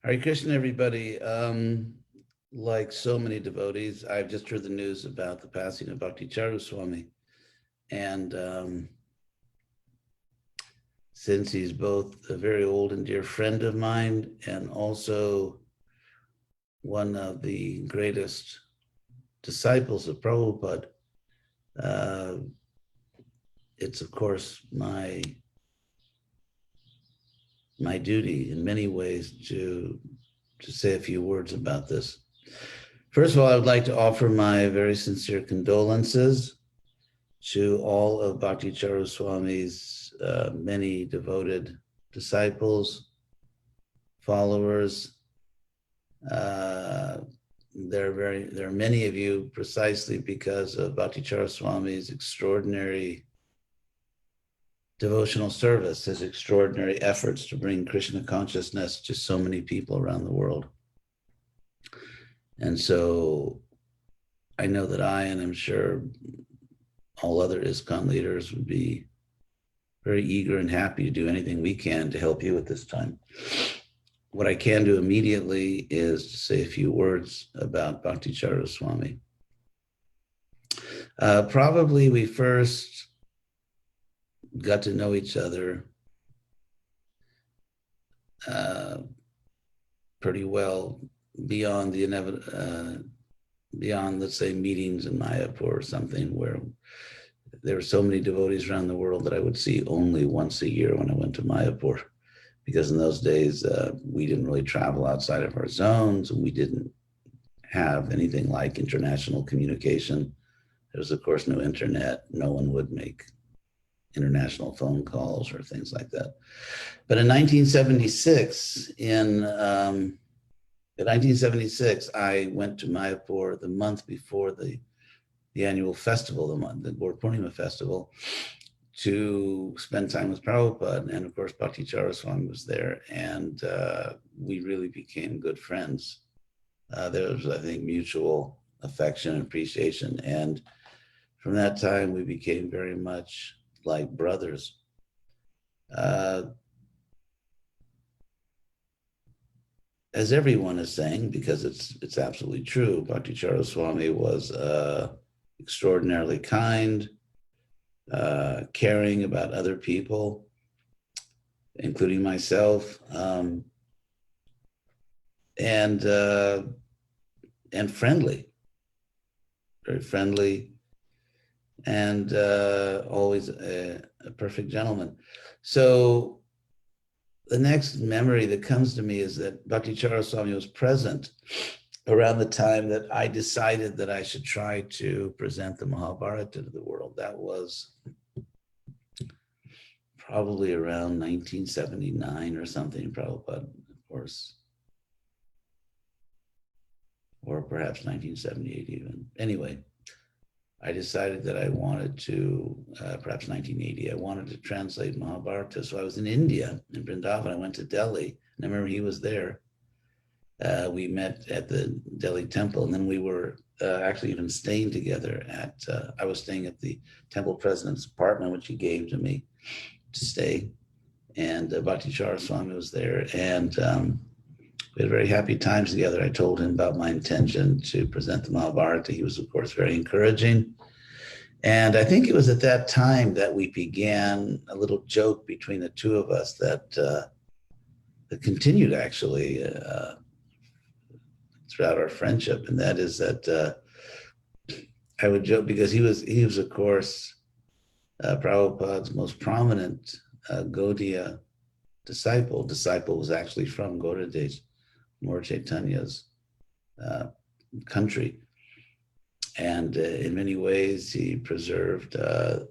Hare Krishna, everybody. Like so many devotees, I've just heard the news about the passing of Bhakti Charu Swami. And since he's both a very old and dear friend of mine and also one of the greatest disciples of Prabhupada, uh, it's of course my duty in many ways to say a few words about this. First of all, I would like to offer my very sincere condolences to all of Bhakti Charu Swami's many devoted disciples, followers. There are many of you precisely because of Bhakti Charu Swami's extraordinary devotional service, his extraordinary efforts to bring Krishna consciousness to so many people around the world. And so I know that and I'm sure all other ISKCON leaders would be very eager and happy to do anything we can to help you at this time. What I can do immediately is to say a few words about Bhakti Charu Swami. Probably we first got to know each other pretty well beyond the beyond, let's say, meetings in Mayapur or something, where there were so many devotees around the world that I would see only once a year when I went to Mayapur, because in those days we didn't really travel outside of our zones, and we didn't have anything like international communication. There was, of course, no internet. No one would make international phone calls or things like that. But in 1976, I went to Mayapur the month before the annual festival, the Gaur Purnima festival, to spend time with Prabhupada. And of course, Bhakti Charu Swami was there, and we really became good friends. There was, I think, mutual affection and appreciation. And from that time, we became very much like brothers. As everyone is saying, because it's absolutely true, Bhakti Charu Swami was extraordinarily kind, caring about other people, including myself, and friendly, very friendly, and always a perfect gentleman. So the next memory that comes to me is that Bhakti Charu Swami was present around the time that I decided that I should try to present the Mahabharata to the world. That was probably around 1979 or something, Prabhupada, of course, or perhaps 1978 even. Anyway, I decided that I wanted to, perhaps 1980, I wanted to translate Mahabharata. So I was in India, in Vrindavan. I went to Delhi, and I remember he was there. We met at the Delhi temple, and then we were actually even staying together at, I was staying at the temple president's apartment, which he gave to me to stay. And Bhakti Charu Swami was there, and we had very happy times together. I told him about my intention to present the Mahabharata. He was, of course, very encouraging. And I think it was at that time that we began a little joke between the two of us that continued actually throughout our friendship. And that is that I would joke, because he was of course, Prabhupada's most prominent Gaudiya disciple. Disciple was actually from Gaudiya, Lord Chaitanya's country. And in many ways, he preserved the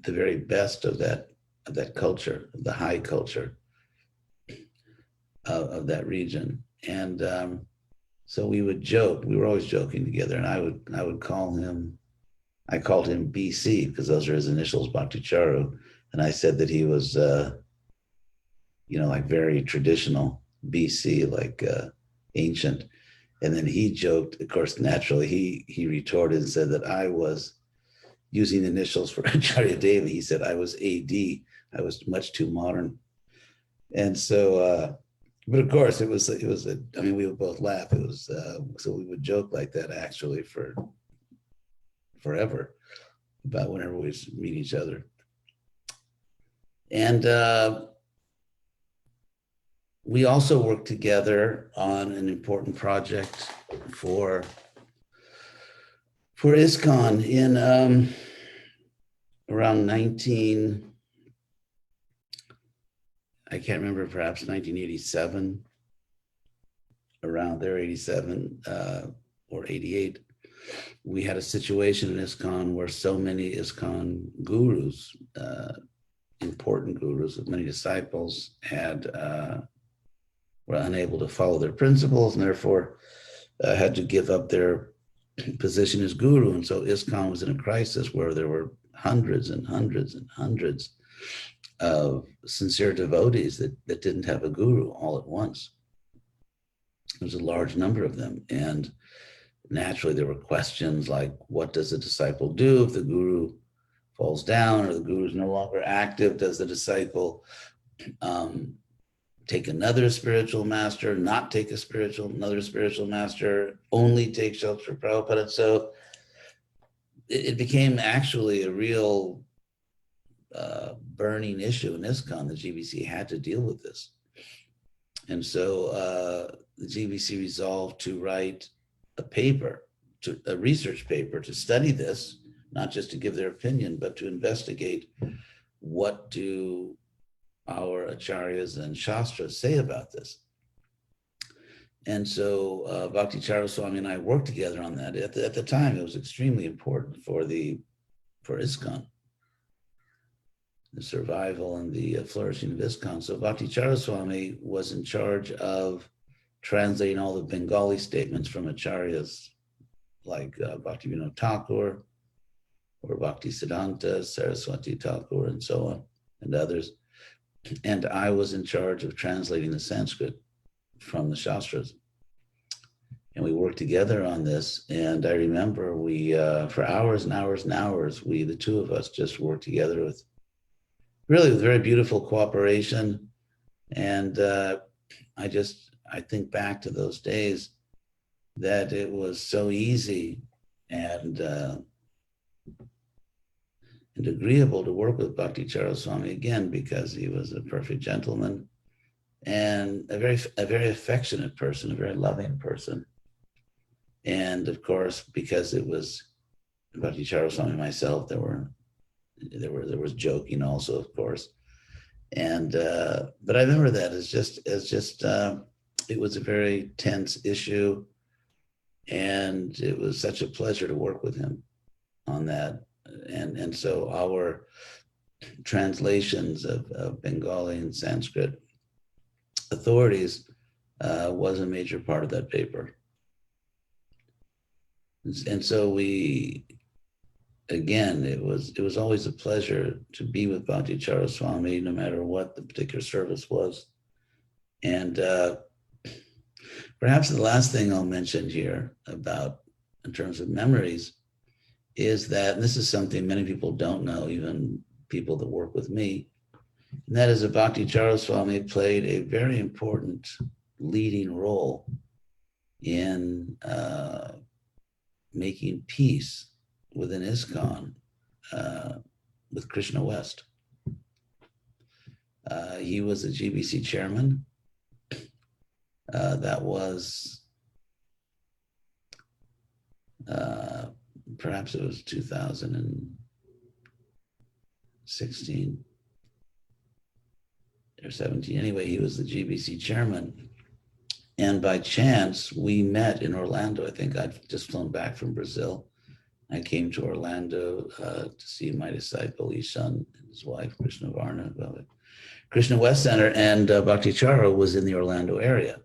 very best of that culture, the high culture of that region. And so we would joke. We were always joking together. And I would call him. I called him BC because those are his initials, Bhakti Charu. And I said that he was, like very traditional, BC, like ancient. And then he joked, of course, naturally, he retorted and said that I was using initials for Acharya Deva. He said I was AD. I was much too modern. And so But of course, I mean, we would both laugh. It was, so we would joke like that actually for forever about whenever we meet each other. And we also worked together on an important project for ISKCON in around I can't remember, perhaps 1987, around there, 87 or 88. We had a situation in ISKCON where so many ISKCON gurus, important gurus with many disciples, were unable to follow their principles and therefore had to give up their position as guru. And so ISKCON was in a crisis where there were hundreds and hundreds and hundreds of sincere devotees that didn't have a guru all at once. There's a large number of them. And naturally, there were questions like, what does a disciple do if the guru falls down or the guru is no longer active? Does the disciple take another spiritual master, not take another spiritual master, only take shelter for Prabhupada? So it became actually a real burning issue in ISKCON. The GBC had to deal with this. And so the GBC resolved to write a research paper to study this, not just to give their opinion, but to investigate what do our acharyas and shastras say about this. And so Bhakti Charu Swami and I worked together on that. At the time, it was extremely important for ISKCON, the survival and the flourishing of ISKCON. So Bhakti Charu Swami was in charge of translating all the Bengali statements from acharyas like Bhakti Vinod Thakur or Bhakti Siddhanta, Saraswati Thakur, and so on, and others. And I was in charge of translating the Sanskrit from the Shastras. And we worked together on this. And I remember we, for hours and hours and hours, the two of us just worked together with very beautiful cooperation. And I think back to those days that it was so easy and agreeable to work with Bhakti Charu Swami, again, because he was a perfect gentleman and a very affectionate person, a very loving person. And of course, because it was Bhakti Charu Swami and myself, there was joking also, of course. And but I remember that as just it was a very tense issue, and it was such a pleasure to work with him on that. And so our translations of Bengali and Sanskrit authorities was a major part of that paper. And so again, it was always a pleasure to be with Bhakti Charu Swami, no matter what the particular service was. And perhaps the last thing I'll mention here in terms of memories, is that, and this is something many people don't know, even people that work with me, and that is that Bhakti Charu Swami played a very important leading role in making peace within ISKCON with Krishna West. He was the GBC chairman. That was perhaps it was 2016 or 17. Anyway, he was the GBC chairman. And by chance, we met in Orlando. I think I'd just flown back from Brazil. I came to Orlando to see my disciple, Ishan, and his wife, Krishna Varna, Krishna West Center. And Bhakti Charu was in the Orlando area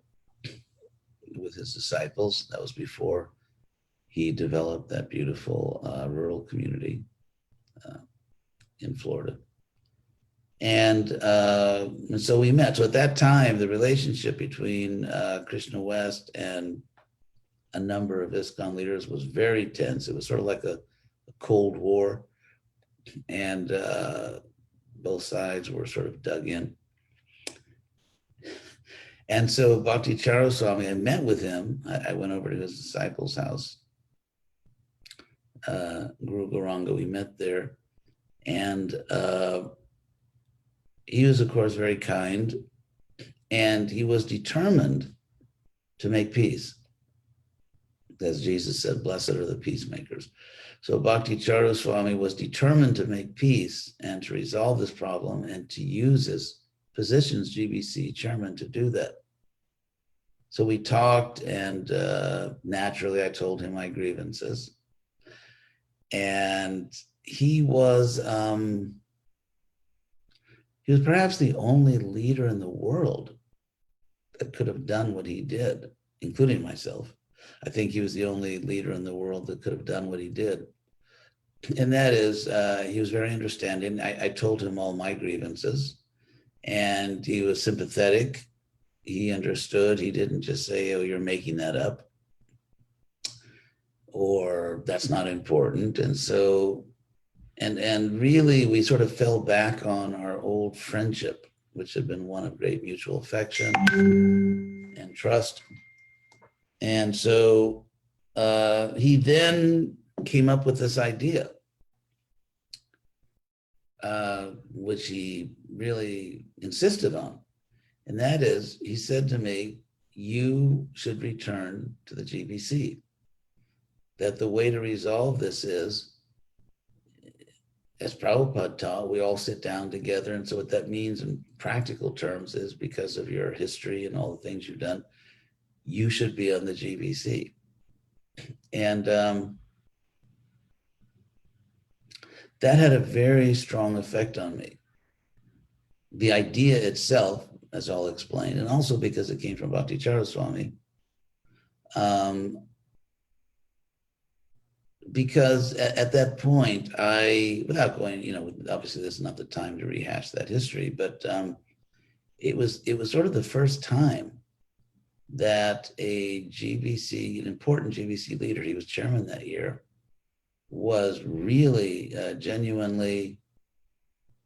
with his disciples. That was before he developed that beautiful rural community in Florida. And so we met. So at that time, the relationship between Krishna West and a number of ISKCON leaders was very tense. It was sort of like a Cold War, and both sides were sort of dug in. And so Bhakti Charu Swami, I met with him. I went over to his disciple's house, Guru Gauranga. We met there. And he was, of course, very kind. And he was determined to make peace. As Jesus said, blessed are the peacemakers. So Bhakti Charu Swami was determined to make peace and to resolve this problem and to use his position as GBC chairman to do that. So we talked, and naturally I told him my grievances. And he was perhaps the only leader in the world that could have done what he did, including myself. I think he was the only leader in the world that could have done what he did. And that is, he was very understanding. I told him all my grievances, and he was sympathetic. He understood. He didn't just say, oh, you're making that up, or that's not important. And so, and really, we sort of fell back on our old friendship, which had been one of great mutual affection and trust. And so he then came up with this idea, which he really insisted on. And that is, he said to me, you should return to the GBC. That the way to resolve this is, as Prabhupada taught, we all sit down together. And so what that means in practical terms is, because of your history and all the things you've done, you should be on the GBC. And that had a very strong effect on me. The idea itself, as I'll explain, and also because it came from Bhakti Charu Swami, because at that point, without going, obviously this is not the time to rehash that history, but it was sort of the first time that a GBC, an important GBC leader, he was chairman that year, was really genuinely,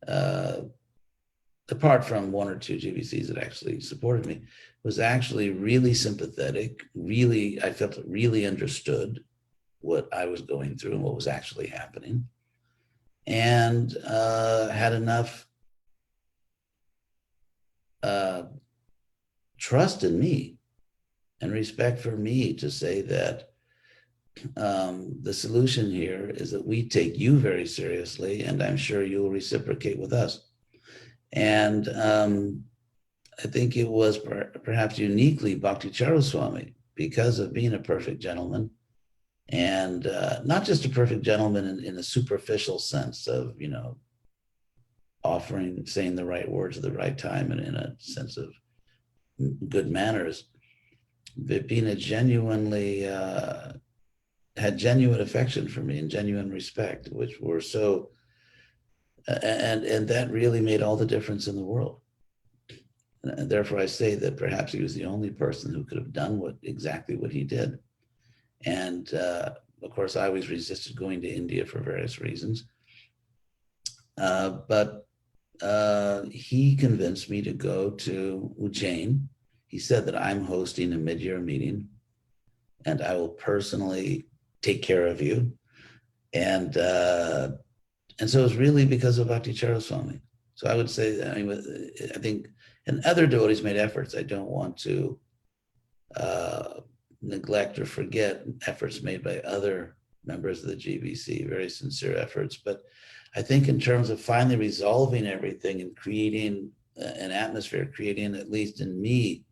apart from one or two GBCs that actually supported me, was actually really sympathetic, I felt it really understood what I was going through and what was actually happening, and had enough trust in me and respect for me to say that the solution here is that we take you very seriously, and I'm sure you'll reciprocate with us. And I think it was perhaps uniquely Bhakti Charu Swami, because of being a perfect gentleman, and not just a perfect gentleman in a superficial sense of, saying the right words at the right time and in a sense of good manners, but being a genuinely, had genuine affection for me and genuine respect, which were so, and that really made all the difference in the world. And therefore I say that perhaps he was the only person who could have done exactly what he did. And of course, I always resisted going to India for various reasons. But he convinced me to go to Ujjain. He said that I'm hosting a mid-year meeting and I will personally take care of you. And so it was really because of Bhakti Charu Swami. So I would say, I think, and other devotees made efforts. I don't want to neglect or forget efforts made by other members of the GBC, very sincere efforts. But I think in terms of finally resolving everything and creating an atmosphere, creating, at least in me,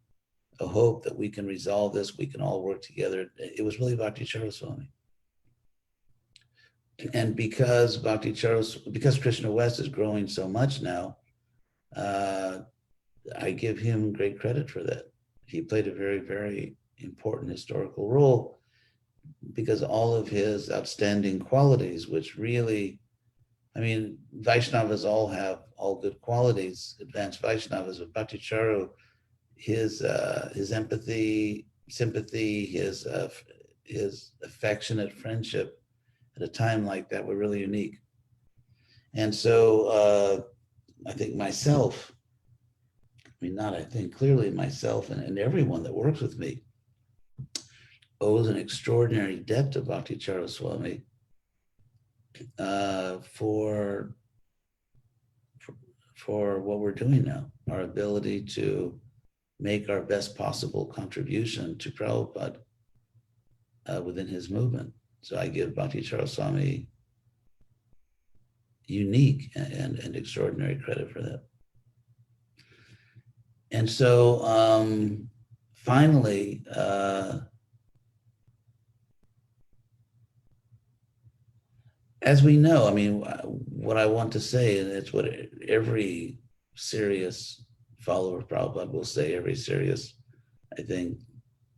a hope that we can resolve this, we can all work together, it was really Bhakti Charu Swami. And because Krishna West is growing so much now, I give him great credit for that. He played a very, very important historical role, because all of his outstanding qualities, which really, Vaishnavas all have all good qualities, advanced Vaishnavas, but Bhakti Charu, his empathy, sympathy, his affectionate friendship at a time like that were really unique. And so I think myself, mean, not I think, clearly myself and everyone that works with me owes an extraordinary debt to Bhakti Charu Swami for what we're doing now, our ability to make our best possible contribution to Prabhupada within his movement. So I give Bhakti Charu Swami unique and extraordinary credit for that. And so finally, as we know, I mean, what I want to say, and it's what every serious follower of Prabhupada will say, every serious, I think,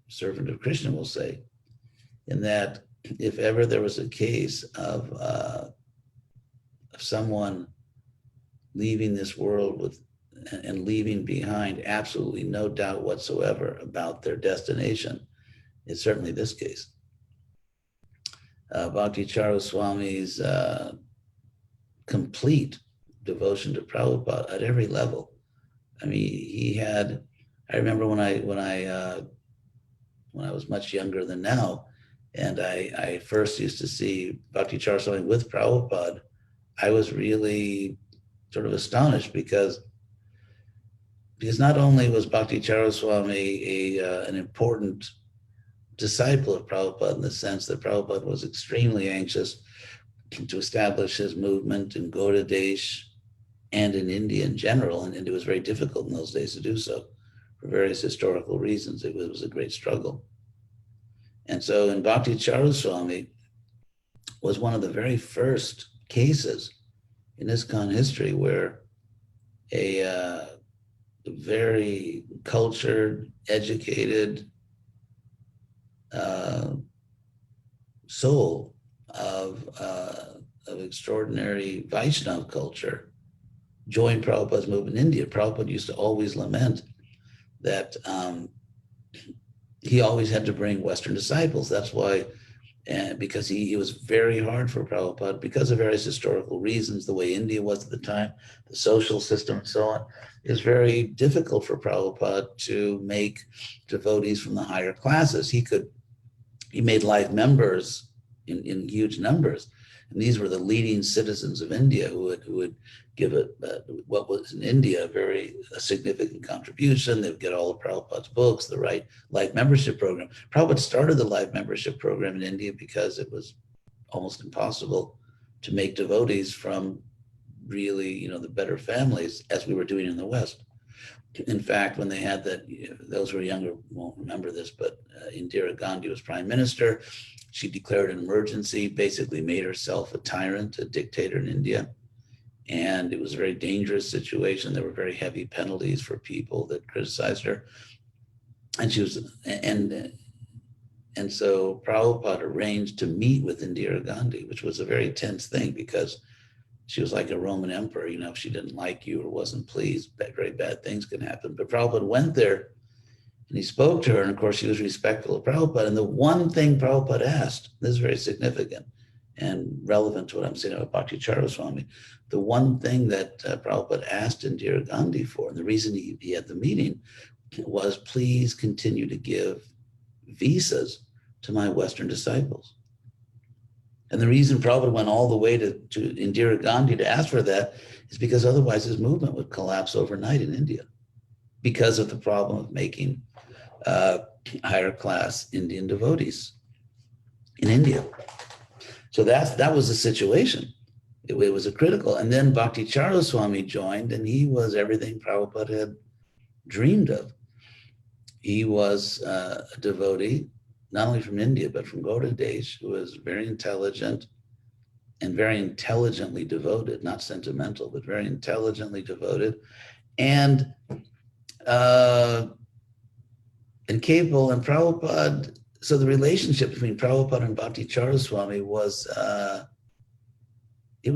servant of Krishna will say, in that if ever there was a case of someone leaving this world with and leaving behind absolutely no doubt whatsoever about their destination, it's certainly this case. Bhakti Charu Swami's complete devotion to Prabhupada at every level. I mean, he had. I remember when I was much younger than now, and I first used to see Bhakti Charu Swami with Prabhupada, I was really sort of astonished because not only was Bhakti Charu Swami an important disciple of Prabhupada in the sense that Prabhupada was extremely anxious to establish his movement in Gauda Desh and in India in general, and it was very difficult in those days to do so for various historical reasons. It was a great struggle. And so in Bhakti Charu Swami was one of the very first cases in ISKCON history where a very cultured, educated soul of extraordinary Vaishnava culture joined Prabhupada's movement in India. Prabhupada used to always lament that he always had to bring Western disciples. That's why, because he was very hard for Prabhupada because of various historical reasons, the way India was at the time, the social system and so on. It was very difficult for Prabhupada to make devotees from the higher classes. He made life members in huge numbers. And these were the leading citizens of India who would give what was in India a significant contribution. They would get all of Prabhupada's books, the right life membership program. Prabhupada started the life membership program in India because it was almost impossible to make devotees from really, the better families as we were doing in the West. In fact, when they had that, those who are younger won't remember this, but Indira Gandhi was prime minister. She declared an emergency, basically made herself a tyrant, a dictator in India. And it was a very dangerous situation. There were very heavy penalties for people that criticized her. And and so Prabhupada arranged to meet with Indira Gandhi, which was a very tense thing because she was like a Roman emperor. If she didn't like you or wasn't pleased, very bad things can happen. But Prabhupada went there and he spoke to her. And of course, she was respectful of Prabhupada. And the one thing Prabhupada asked, this is very significant and relevant to what I'm saying about Bhakti Charu Swami. The one thing that Prabhupada asked Indira Gandhi for, and the reason he had the meeting, was please continue to give visas to my Western disciples. And the reason Prabhupada went all the way to Indira Gandhi to ask for that is because otherwise his movement would collapse overnight in India because of the problem of making higher class Indian devotees in India. So that was the situation. It was a critical. And then Bhakti Charu Swami joined, and he was everything Prabhupada had dreamed of. He was a devotee, not only from India, but from Gauda Desh, who was very intelligent and very intelligently devoted, not sentimental, but very intelligently devoted, and capable. And Prabhupada, so the relationship between Prabhupada and Bhakti Charu Swami was, it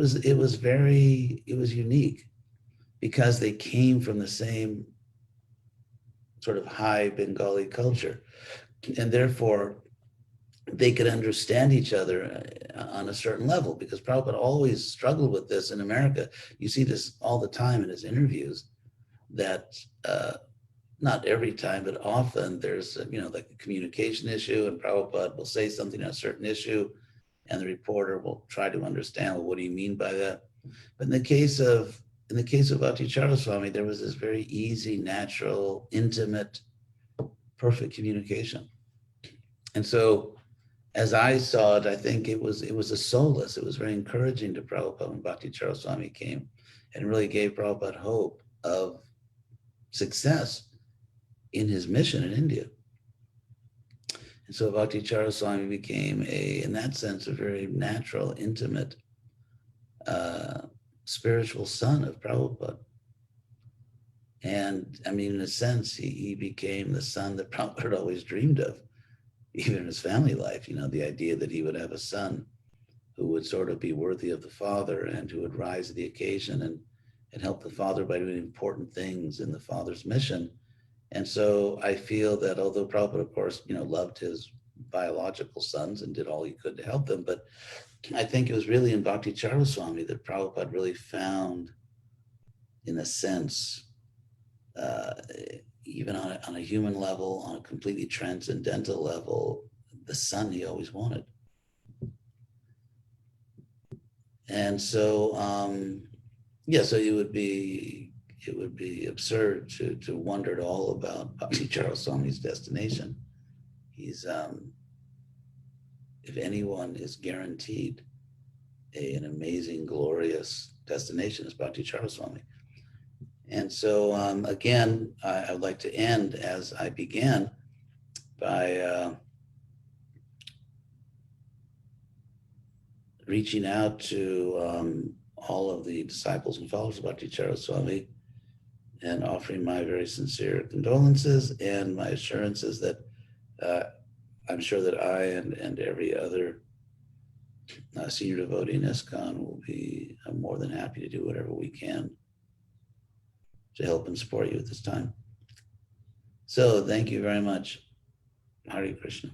was unique because they came from the same sort of high Bengali culture. And therefore, they could understand each other on a certain level, because Prabhupada always struggled with this in America. You see this all the time in his interviews, that not every time, but often there's, like a communication issue, and Prabhupada will say something on a certain issue, and the reporter will try to understand, well, what do you mean by that? But in the case of Bhakti Charu Swami, there was this very easy, natural, intimate, perfect communication. And so as I saw it, I think it was a solace. It was very encouraging to Prabhupada when Bhakti Charu Swami came, and really gave Prabhupada hope of success in his mission in India. And so Bhakti Charu Swami became in that sense, a very natural, intimate, spiritual son of Prabhupada. And I mean, in a sense, he became the son that Prabhupada had always dreamed of, even in his family life, the idea that he would have a son who would sort of be worthy of the father, and who would rise to the occasion and help the father by doing important things in the father's mission. And so I feel that although Prabhupada, of course, loved his biological sons and did all he could to help them, but I think it was really in Bhakti Charu Swami that Prabhupada really found, in a sense, even on a human level, on a completely transcendental level, the son he always wanted. And so, so it would be absurd to wonder at all about Bhakti Charu Swami's destination. He's, if anyone is guaranteed an amazing, glorious destination, is Bhakti Charu Swami. And so, again, I would like to end as I began by reaching out to all of the disciples and followers of Bhakti Charu Swami, and offering my very sincere condolences and my assurances that I'm sure that I and every other senior devotee in ISKCON will be more than happy to do whatever we can to help and support you at this time. So thank you very much. Hare Krishna.